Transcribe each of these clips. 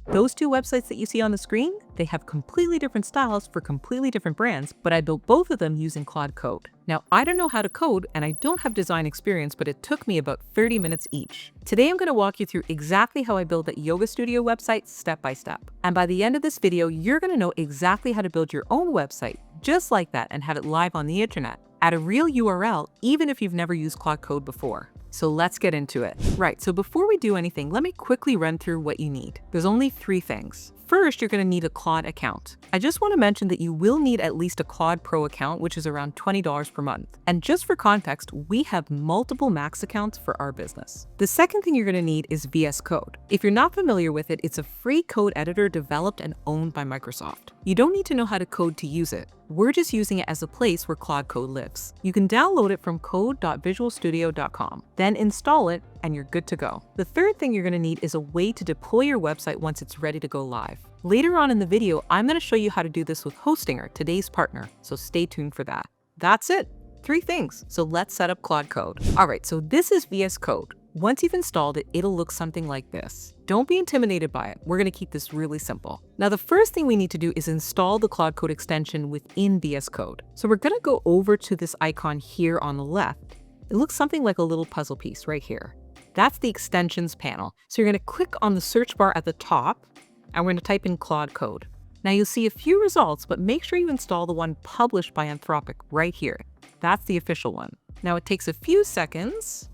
Those two websites that you see on the screen, they have completely different styles for completely different brands, but I built both of them using Claude Code. Now, I don't know how to code and I don't have design experience, but it took me about 30 minutes each. Today, I'm going to walk you through exactly how I build that yoga studio website step by step. And by the end of this video, you're going to know exactly how to build your own website just like that and have it live on the internet at a real URL, even if you've never used Claude Code before. So let's get into it. Right, so before we do anything, let me quickly run through what you need. There's only 3 things. First, you're going to need a Claude account. I just want to mention that you will need at least a Claude Pro account, which is around $20 per month. And just for context, we have multiple Max accounts for our business. The second thing you're going to need is VS Code. If you're not familiar with it, it's a free code editor developed and owned by Microsoft. You don't need to know how to code to use it. We're just using it as a place where Claude Code lives. You can download it from code.visualstudio.com, then install it, and you're good to go. The third thing you're going to need is a way to deploy your website once it's ready to go live. Later on in the video, I'm going to show you how to do this with Hostinger, today's partner, so stay tuned for that. That's it. 3 things. So let's set up Claude Code. All right, so this is VS Code. Once you've installed it, it'll look something like this. Don't be intimidated by it. We're going to keep this really simple. Now, the first thing we need to do is install the Claude Code extension within VS Code. So we're going to go over to this icon here on the left. It looks something like a little puzzle piece right here. That's the extensions panel. So you're going to click on the search bar at the top, and we're going to type in Claude Code. Now you'll see a few results, but make sure you install the one published by Anthropic right here. That's the official one. Now it takes a few seconds,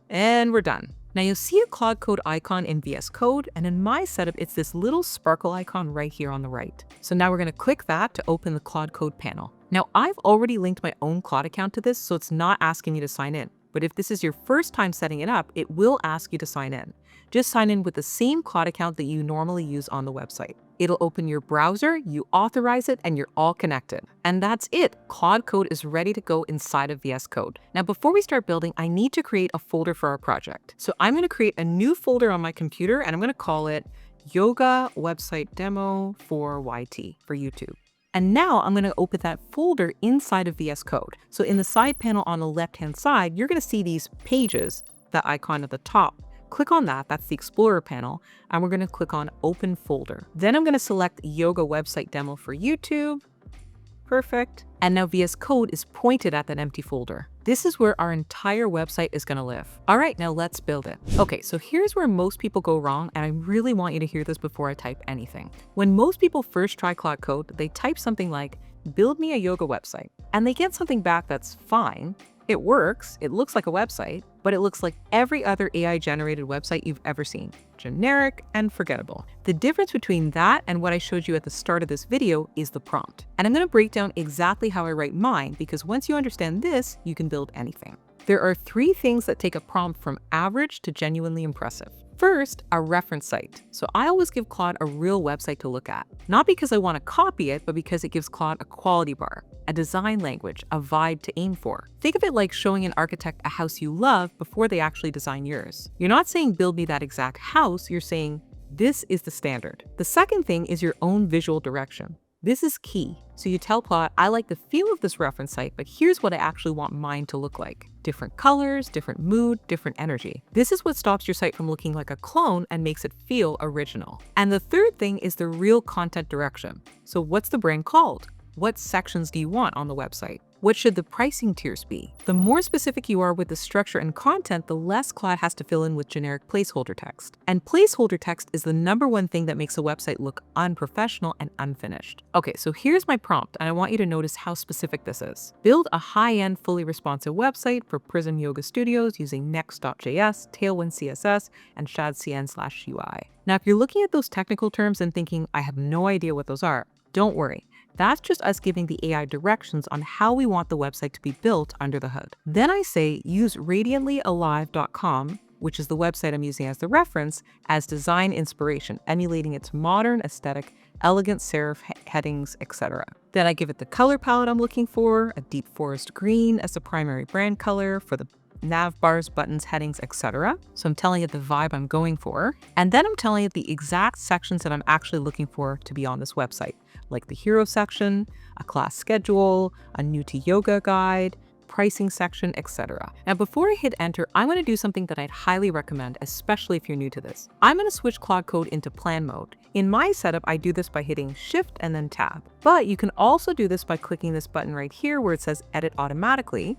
and we're done. Now you'll see a Claude Code icon in VS Code, and in my setup, it's this little sparkle icon right here on the right. So now we're going to click that to open the Claude Code panel. Now I've already linked my own Claude account to this, so it's not asking you to sign in. But if this is your first time setting it up, it will ask you to sign in. Just sign in with the same Claude account that you normally use on the website. It'll open your browser, you authorize it, and you're all connected. And that's it. Claude Code is ready to go inside of VS Code. Now, before we start building, I need to create a folder for our project. So I'm going to create a new folder on my computer, and I'm going to call it Yoga Website Demo for YT, for YouTube. And now I'm going to open that folder inside of VS Code. So in the side panel on the left-hand side, you're going to see these pages, that icon at the top. Click on that, that's the Explorer panel, and we're going to click on Open Folder. Then I'm going to select Yoga Website Demo for YouTube. Perfect. And now VS Code is pointed at that empty folder. This is where our entire website is going to live. All right, now let's build it. Okay, so here's where most people go wrong, and I really want you to hear this before I type anything. When most people first try Claude Code, they type something like, build me a yoga website, and they get something back that's fine. It works, it looks like a website, but it looks like every other AI-generated website you've ever seen. Generic and forgettable. The difference between that and what I showed you at the start of this video is the prompt. And I'm going to break down exactly how I write mine, because once you understand this, you can build anything. There are 3 things that take a prompt from average to genuinely impressive. First, a reference site. So I always give Claude a real website to look at. Not because I want to copy it, but because it gives Claude a quality bar, a design language, a vibe to aim for. Think of it like showing an architect a house you love before they actually design yours. You're not saying build me that exact house, you're saying this is the standard. The second thing is your own visual direction. This is key. So you tell Claude, I like the feel of this reference site, but here's what I actually want mine to look like. Different colors, different mood, different energy. This is what stops your site from looking like a clone and makes it feel original. And the third thing is the real content direction. So what's the brand called? What sections do you want on the website? What should the pricing tiers be? The more specific you are with the structure and content, the less Claude has to fill in with generic placeholder text. And placeholder text is the #1 thing that makes a website look unprofessional and unfinished. Okay, so here's my prompt, and I want you to notice how specific this is. Build a high-end, fully responsive website for Prism Yoga Studios using Next.js, Tailwind CSS, and Shad.cn/UI. Now, if you're looking at those technical terms and thinking, I have no idea what those are, don't worry. That's just us giving the AI directions on how we want the website to be built under the hood. Then I say use radiantlyalive.com, which is the website I'm using as the reference, as design inspiration, emulating its modern aesthetic, elegant serif headings, etc. Then I give it the color palette I'm looking for, a deep forest green as the primary brand color for the nav bars, buttons, headings, etc. So I'm telling it the vibe I'm going for. And then I'm telling it the exact sections that I'm actually looking for to be on this website, like the hero section, a class schedule, a new to yoga guide, pricing section, etc. Now, before I hit enter, I'm going to do something that I'd highly recommend, especially if you're new to this. I'm going to switch Claude Code into plan mode. In my setup, I do this by hitting Shift and then Tab. But you can also do this by clicking this button right here where it says Edit Automatically,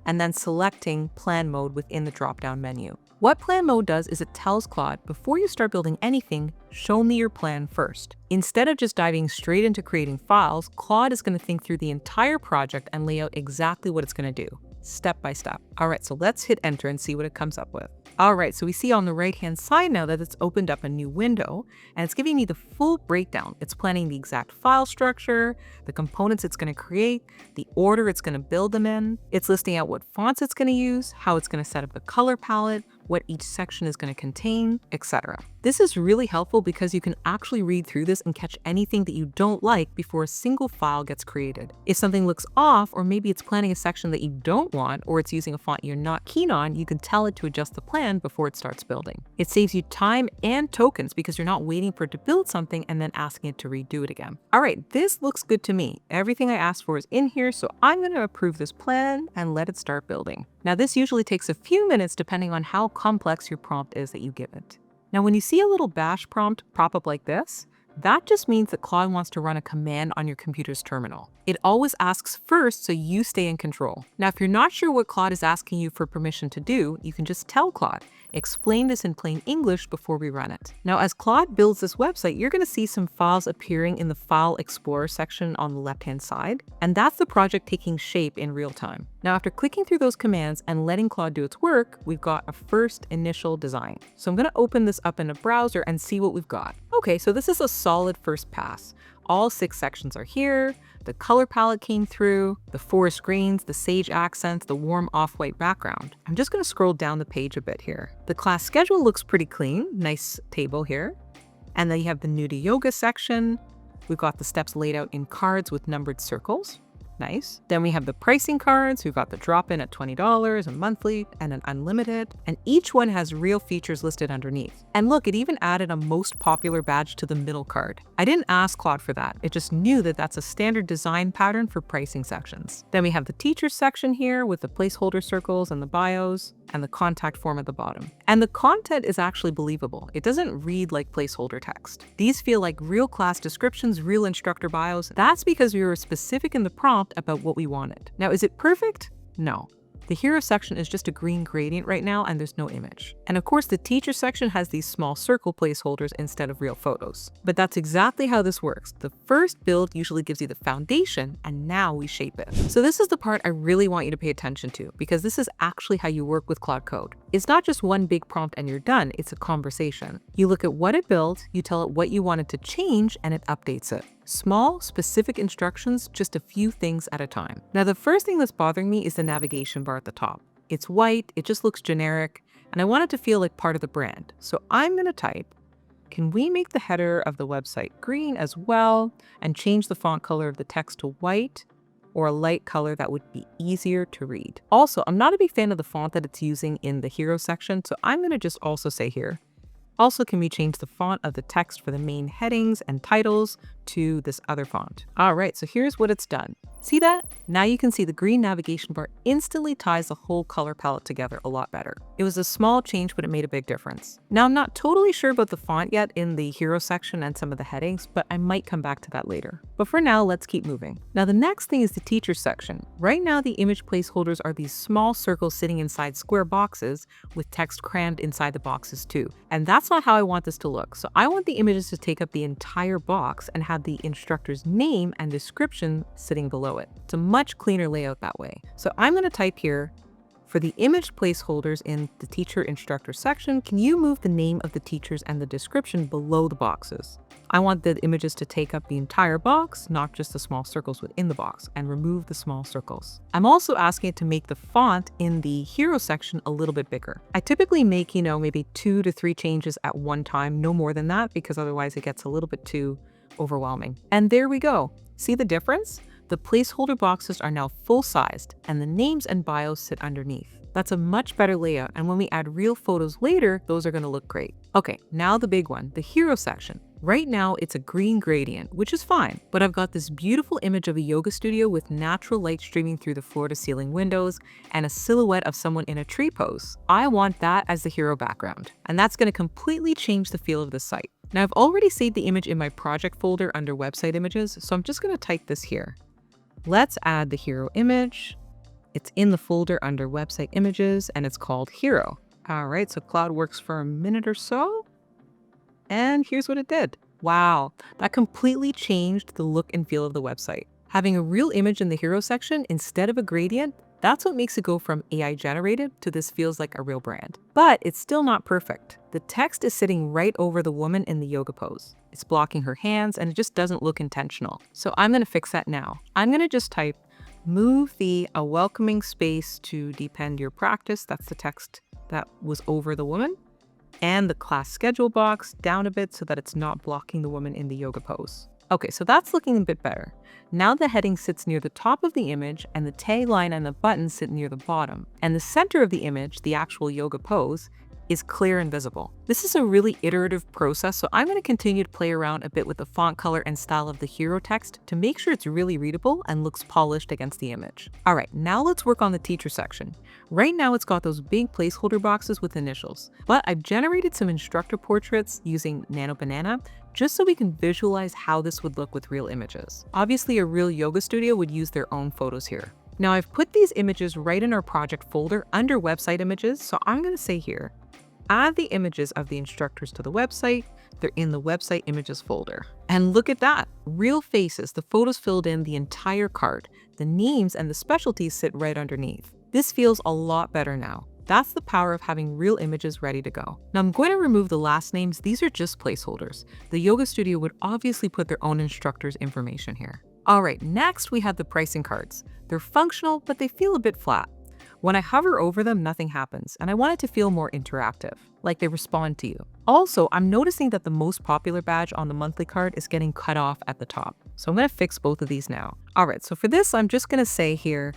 and then selecting plan mode within the drop-down menu. What plan mode does is it tells Claude, before you start building anything, show me your plan first. Instead of just diving straight into creating files, Claude is going to think through the entire project and lay out exactly what it's going to do, step by step. All right, so let's hit enter and see what it comes up with. All right, so we see on the right-hand side now that it's opened up a new window and it's giving me the full breakdown. It's planning the exact file structure, the components it's going to create, the order it's going to build them in. It's listing out what fonts it's going to use, how it's going to set up the color palette, what each section is going to contain, etc. This is really helpful because you can actually read through this and catch anything that you don't like before a single file gets created. If something looks off, or maybe it's planning a section that you don't want, or it's using a font you're not keen on, you can tell it to adjust the plan before it starts building. It saves you time and tokens because you're not waiting for it to build something and then asking it to redo it again. All right, this looks good to me. Everything I asked for is in here, so I'm going to approve this plan and let it start building. Now, this usually takes a few minutes depending on how complex your prompt is that you give it. Now, when you see a little bash prompt pop up like this, that just means that Claude wants to run a command on your computer's terminal. It always asks first so you stay in control. Now, if you're not sure what Claude is asking you for permission to do, you can just tell Claude, explain this in plain English before we run it. Now, as Claude builds this website, you're going to see some files appearing in the File Explorer section on the left-hand side, and that's the project taking shape in real time. Now, after clicking through those commands and letting Claude do its work, we've got a first initial design. So I'm going to open this up in a browser and see what we've got. Okay, so this is a solid first pass. All 6 sections are here. The color palette came through, the forest greens, the sage accents, the warm off-white background. I'm just going to scroll down the page a bit here. The class schedule looks pretty clean, nice table here. And then you have the new to yoga section. We've got the steps laid out in cards with numbered circles. Nice. Then we have the pricing cards. We've got the drop-in at $20, a monthly, and an unlimited. And each one has real features listed underneath. And look, it even added a most popular badge to the middle card. I didn't ask Claude for that. It just knew that that's a standard design pattern for pricing sections. Then we have the teachers section here with the placeholder circles and the bios and the contact form at the bottom. And the content is actually believable. It doesn't read like placeholder text. These feel like real class descriptions, real instructor bios. That's because we were specific in the prompt about what we wanted. Now, is it perfect? No. The hero section is just a green gradient right now and there's no image. And of course, the teacher section has these small circle placeholders instead of real photos. But that's exactly how this works. The first build usually gives you the foundation and now we shape it. So this is the part I really want you to pay attention to because this is actually how you work with Claude Code. It's not just one big prompt and you're done, it's a conversation. You look at what it built, you tell it what you want it to change, and it updates it. Small, specific instructions, just a few things at a time. Now, the first thing that's bothering me is the navigation bar at the top. It's white, it just looks generic, and I want it to feel like part of the brand. So I'm going to type, can we make the header of the website green as well and change the font color of the text to white or a light color that would be easier to read? Also, I'm not a big fan of the font that it's using in the hero section, so I'm going to just also say here, also, can we change the font of the text for the main headings and titles to this other font? All right, so here's what it's done. See that? Now you can see the green navigation bar instantly ties the whole color palette together a lot better. It was a small change, but it made a big difference. Now, I'm not totally sure about the font yet in the hero section and some of the headings, but I might come back to that later. But for now, let's keep moving. Now, the next thing is the teacher section. Right now, the image placeholders are these small circles sitting inside square boxes with text crammed inside the boxes too. And that's not how I want this to look. So I want the images to take up the entire box and have the instructor's name and description sitting below it. It's a much cleaner layout that way. So I'm going to type here, for the image placeholders in the teacher instructor section, can you move the name of the teachers and the description below the boxes? I want the images to take up the entire box, not just the small circles within the box, and remove the small circles. I'm also asking it to make the font in the hero section a little bit bigger. I typically make, maybe 2 to 3 changes at one time, no more than that, because otherwise it gets a little bit too overwhelming. And there we go. See the difference? The placeholder boxes are now full-sized and the names and bios sit underneath. That's a much better layout, and when we add real photos later, those are going to look great. Okay, now the big one, the hero section. Right now, it's a green gradient, which is fine, but I've got this beautiful image of a yoga studio with natural light streaming through the floor-to-ceiling windows and a silhouette of someone in a tree pose. I want that as the hero background, and that's going to completely change the feel of the site. Now, I've already saved the image in my project folder under website images, so I'm just going to type this here. Let's add the hero image. It's in the folder under website images, and it's called hero. All right, so Claude works for a minute or so. And here's what it did. Wow, that completely changed the look and feel of the website. Having a real image in the hero section instead of a gradient, that's what makes it go from AI generated to this feels like a real brand. But it's still not perfect. The text is sitting right over the woman in the yoga pose. It's blocking her hands and it just doesn't look intentional. So I'm gonna fix that now. I'm gonna just type, move the a welcoming space to deepen your practice. That's the text that was over the woman. And the class schedule box down a bit so that it's not blocking the woman in the yoga pose. Okay, so that's looking a bit better. Now the heading sits near the top of the image and the tagline and the button sit near the bottom. And the center of the image, the actual yoga pose, is clear and visible. This is a really iterative process, so I'm going to continue to play around a bit with the font color and style of the hero text to make sure it's really readable and looks polished against the image. All right, now let's work on the teacher section. Right now it's got those big placeholder boxes with initials, but I've generated some instructor portraits using Nano Banana just so we can visualize how this would look with real images. Obviously, a real yoga studio would use their own photos here. Now I've put these images right in our project folder under website images, so I'm going to say here, add the images of the instructors to the website. They're in the website images folder. And look at that, real faces, the photos filled in the entire card. The names and the specialties sit right underneath. This feels a lot better now. That's the power of having real images ready to go. Now I'm going to remove the last names. These are just placeholders. The yoga studio would obviously put their own instructors' information here. All right, next we have the pricing cards. They're functional, but they feel a bit flat. When I hover over them, nothing happens, and I want it to feel more interactive, like they respond to you. Also, I'm noticing that the most popular badge on the monthly card is getting cut off at the top. So I'm going to fix both of these now. All right, so for this, I'm just going to say here,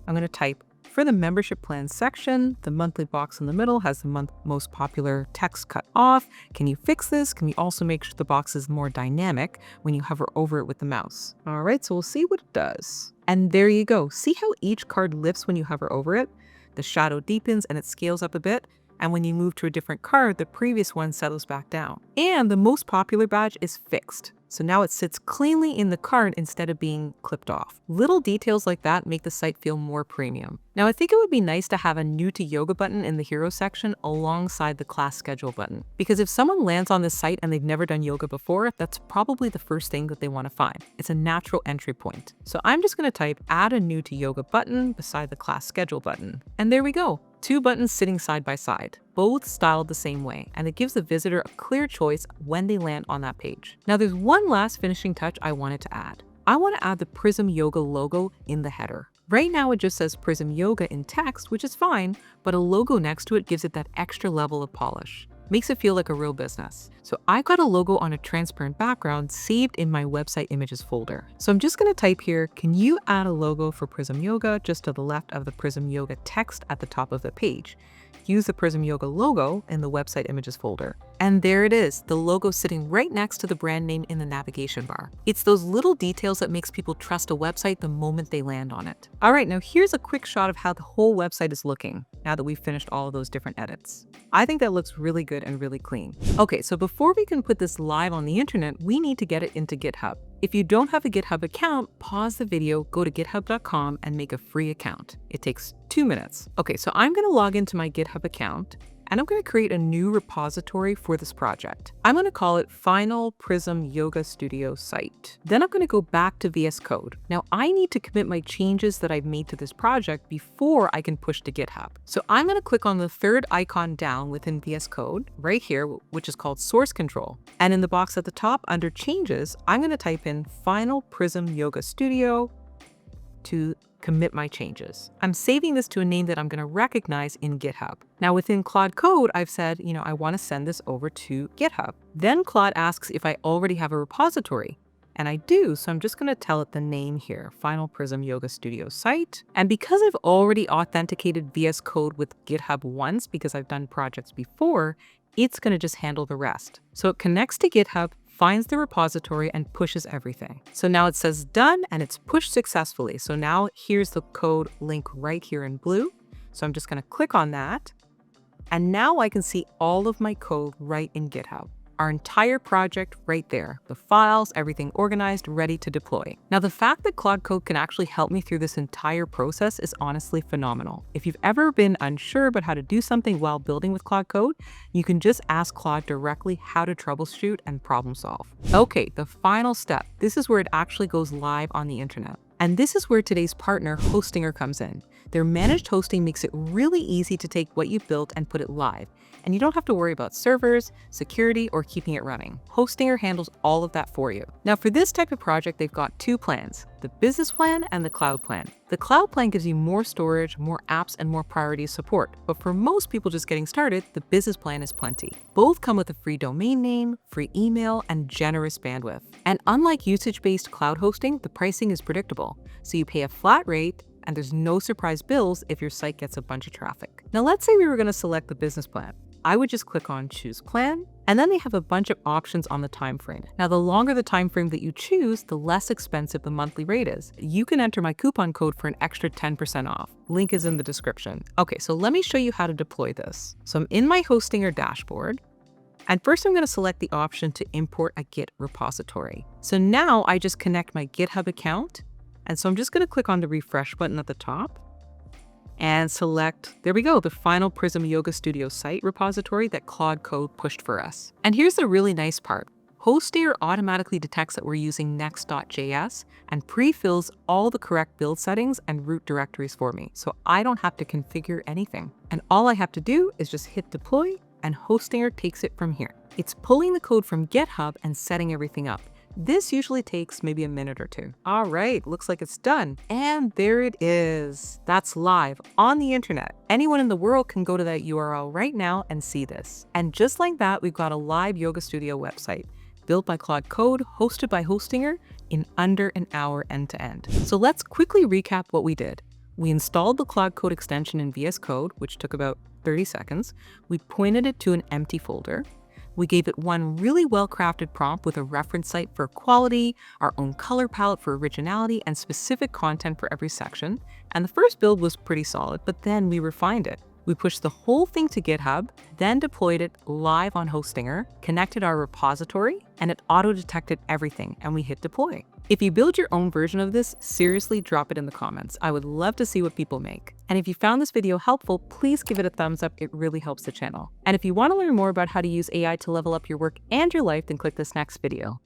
I'm going to type, for the membership plan section, the monthly box in the middle has the most popular text cut off. Can you fix this? Can we also make sure the box is more dynamic when you hover over it with the mouse? All right, so we'll see what it does. And there you go. See how each card lifts when you hover over it? The shadow deepens and it scales up a bit. And when you move to a different card, the previous one settles back down. And the most popular badge is fixed. So now it sits cleanly in the card instead of being clipped off. Little details like that make the site feel more premium. Now I think it would be nice to have a new to yoga button in the hero section alongside the class schedule button. Because if someone lands on this site and they've never done yoga before, that's probably the first thing that they want to find. It's a natural entry point. So I'm just going to type add a new to yoga button beside the class schedule button. And there we go. Two buttons sitting side by side, both styled the same way, and it gives the visitor a clear choice when they land on that page. Now there's one last finishing touch I wanted to add. I want to add the Prism Yoga logo in the header. Right now it just says Prism Yoga in text, which is fine, but a logo next to it gives it that extra level of polish. Makes it feel like a real business. So I got a logo on a transparent background saved in my website images folder. So I'm just going to type here, can you add a logo for Prism Yoga just to the left of the Prism Yoga text at the top of the page? Use the Prism Yoga logo in the website images folder. And there it is, the logo sitting right next to the brand name in the navigation bar. It's those little details that makes people trust a website the moment they land on it. All right, now here's a quick shot of how the whole website is looking now that we've finished all of those different edits. I think that looks really good and really clean. Okay, so before we can put this live on the internet, we need to get it into GitHub. If you don't have a GitHub account, pause the video, go to github.com and make a free account. It takes 2 minutes. Okay, so I'm going to log into my GitHub account and I'm going to create a new repository for this project. I'm going to call it Final Prism Yoga Studio Site. Then I'm going to go back to VS Code. Now I need to commit my changes that I've made to this project before I can push to GitHub. So I'm going to click on the third icon down within VS Code right here, which is called Source Control. And in the box at the top under Changes, I'm going to type in Final Prism Yoga Studio to commit my changes. I'm saving this to a name that I'm going to recognize in GitHub. Now within Claude Code, I've said, I want to send this over to GitHub. Then Claude asks if I already have a repository. And I do, so I'm just going to tell it the name here, Final Prism Yoga Studio site. And because I've already authenticated VS Code with GitHub once, because I've done projects before, it's going to just handle the rest. So it connects to GitHub, finds the repository, and pushes everything. So now it says done, and it's pushed successfully. So now here's the code link right here in blue. So I'm just going to click on that. And now I can see all of my code right in GitHub. Our entire project right there, the files, everything organized, ready to deploy. Now, the fact that Claude Code can actually help me through this entire process is honestly phenomenal. If you've ever been unsure about how to do something while building with Claude Code, you can just ask Claude directly how to troubleshoot and problem solve. Okay, the final step. This is where it actually goes live on the internet. And this is where today's partner, Hostinger, comes in. Their managed hosting makes it really easy to take what you've built and put it live. And you don't have to worry about servers, security, or keeping it running. Hostinger handles all of that for you. Now, for this type of project, they've got two plans, the business plan and the cloud plan. The cloud plan gives you more storage, more apps, and more priority support. But for most people just getting started, the business plan is plenty. Both come with a free domain name, free email, and generous bandwidth. And unlike usage-based cloud hosting, the pricing is predictable. So you pay a flat rate, and there's no surprise bills if your site gets a bunch of traffic. Now, let's say we were going to select the business plan. I would just click on choose plan, and then they have a bunch of options on the time frame. Now, the longer the time frame that you choose, the less expensive the monthly rate is. You can enter my coupon code for an extra 10% off. Link is in the description. Okay, so let me show you how to deploy this. So I'm in my Hostinger dashboard. And first, I'm going to select the option to import a Git repository. So now I just connect my GitHub account. And so I'm just going to click on the refresh button at the top and select, there we go, the Final Prism Yoga Studio site repository that Claude Code pushed for us. And here's the really nice part. Hostinger automatically detects that we're using next.js and pre-fills all the correct build settings and root directories for me. So I don't have to configure anything. And all I have to do is just hit deploy, and Hostinger takes it from here. It's pulling the code from GitHub and setting everything up. This usually takes maybe a minute or two. All right, looks like it's done. And there it is. That's live on the internet. Anyone in the world can go to that URL right now and see this. And just like that, we've got a live yoga studio website built by Claude Code, hosted by Hostinger in under an hour end to end. So let's quickly recap what we did. We installed the Claude Code extension in VS Code, which took about 30 seconds. We pointed it to an empty folder. We gave it one really well-crafted prompt with a reference site for quality, our own color palette for originality, and specific content for every section. And the first build was pretty solid, but then we refined it. We pushed the whole thing to GitHub, then deployed it live on Hostinger, connected our repository, and it auto-detected everything, and we hit deploy. If you build your own version of this, seriously drop it in the comments. I would love to see what people make. And if you found this video helpful, please give it a thumbs up. It really helps the channel. And if you want to learn more about how to use AI to level up your work and your life, then click this next video.